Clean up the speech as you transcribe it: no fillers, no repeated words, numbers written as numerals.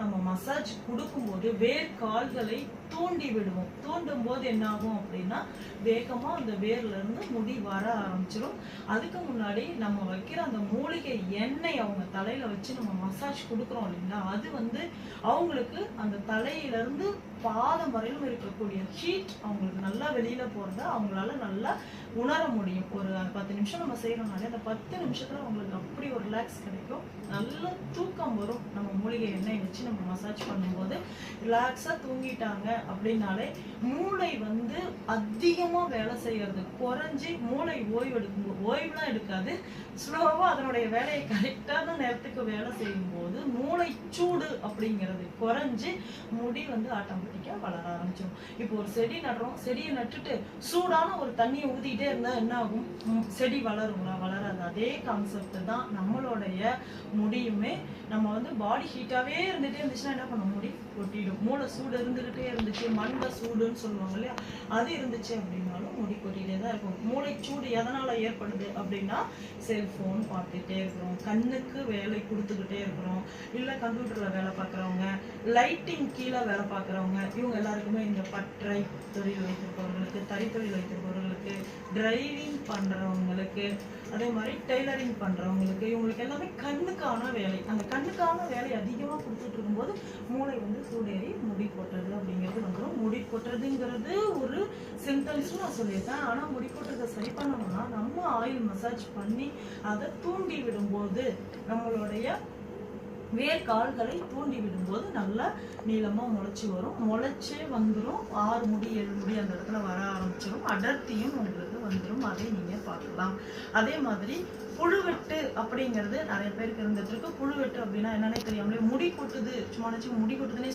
நம்ம மசாஜ் கொடுக்கும்போது வேர் கால்களை தூண்டி விடுவோம். தூண்டும் போது என்ன ஆகும் அப்படின்னா வேகமா அந்த வேர்ல இருந்து முடி வர ஆரம்பிச்சிடும். அதுக்கு முன்னாடி நம்ம வைக்கிற அந்த மூலிகை எண்ணெய் அவங்க தலையில வச்சு நம்ம மசாஜ் கொடுக்குறோம் இல்லைங்களா, அது அவங்களுக்கு அந்த தலையில இருந்து பாதம் வரையிலும் இருக்கக்கூடிய ஹீட் அவங்களுக்கு நல்லா வெளியில போறத அவங்களால நல்லா உணர முடியும். ஒரு 10 நிமிஷம் நம்ம செய்யறோம்னாலே அந்த 10 நிமிஷத்துல அவங்களுக்கு அப்படி ஒரு ரிலாக்ஸ் கிடைக்கும். நல்ல தூக்கம் வரும். நம்ம மூலிகை எண்ணெய் வச்சு நம்ம மசாஜ் பண்ணும்போது ரிலாக்ஸா தூங்கிட்டாங்க அப்படின்னாலே மூளை அதிகமா வேலை செய்யறது குறைஞ்சி மூளை ஓய்வுலாம் எடுக்காது. ஸ்லோவா அதனுடைய வேலையை கரெக்டான நேரத்துக்கு வேலை செய்யும் போது மூளை சூடு அப்படிங்கிறது குறைஞ்சு முடி ஆட்டோமேட்டிக்கா வளர ஆரம்பிச்சிடும். இப்போ ஒரு செடி நடுறோம், செடியை நட்டுட்டு சூடான ஒரு தண்ணியை ஊத்திட்டே இருந்தா என்ன ஆகும்? செடி வளருங்களா? வளராது. அதே கான்செப்ட் தான் நம்மளுடைய முடியுமே. நம்ம பாடி ஹீட்டாவே இருந்துட்டே இருந்துச்சுன்னா என்ன பண்ண, முடி கொட்டிடும். மூளை சூடு இருந்துகிட்டே இருந்துச்சு, மண்ட சூடுன்னு சொல்லுவாங்க இல்லையா, அது இருந்துச்சு அப்படின்னாலும் முடி கொட்டிட்டே தான் இருக்கும். மூளை சூடு எதனால ஏற்படுது அப்படின்னா செல்போன் பார்த்துட்டே இருக்கிறோம், கண்ணுக்கு வேலை கொடுத்துக்கிட்டே இருக்கிறோம், இல்ல கம்ப்யூட்டர்ல வேலை பார்க்குறவங்க, லைட்டிங் கீழே வேலை பார்க்குறவங்க, இவங்க எல்லாருக்குமே இந்த பட்டறை தொழில் வைத்திருப்பவர்களுக்கு, தறித்தொழில் வைத்திருப்பவர்களுக்கு, டிரைவிங் பண்றவங்களுக்கு, அதே மாதிரி டெய்லரிங் பண்றவங்களுக்கு, இவங்களுக்கு எல்லாமே கண்ணுக்கான வேலை. அந்த கண்ணுக்கான வேலை அதிகமா கொடுத்துட்டு இருக்கும்போது மூளை சூடேறி முடி கொட்டுறது அப்படிங்கிறது வந்துடும். முடி கொட்டுறதுங்கிறது ஒரு சிம்டம்ஸ் நான் சொல்லியிருக்கேன். ஆனா முடி கொட்டுறதை சரி பண்ணணும்னா நம்ம ஆயில் மசாஜ் பண்ணி அதை தூண்டி விடும்போது, நம்மளுடைய வேர் கால்களை தூண்டி விடும்போது நல்லா நீளமா முளைச்சி வரும். முளைச்சே வந்துடும். 6 முடி 7 முடி அந்த இடத்துல வர ஆரம்பிச்சிடும். அடர்த்தியும் உங்களுக்கு வந்துடும். அதை நீங்க பார்க்கலாம். அதே மாதிரி புழுவெட்டு அப்படிங்கிறது நிறைய பேருக்கு இருந்துட்டு இருக்கு. புழுவெட்டு அப்படின்னா என்னன்னே தெரியாமலே முடி கொட்டுது, சும்மா முடி கொட்டுதுன்னே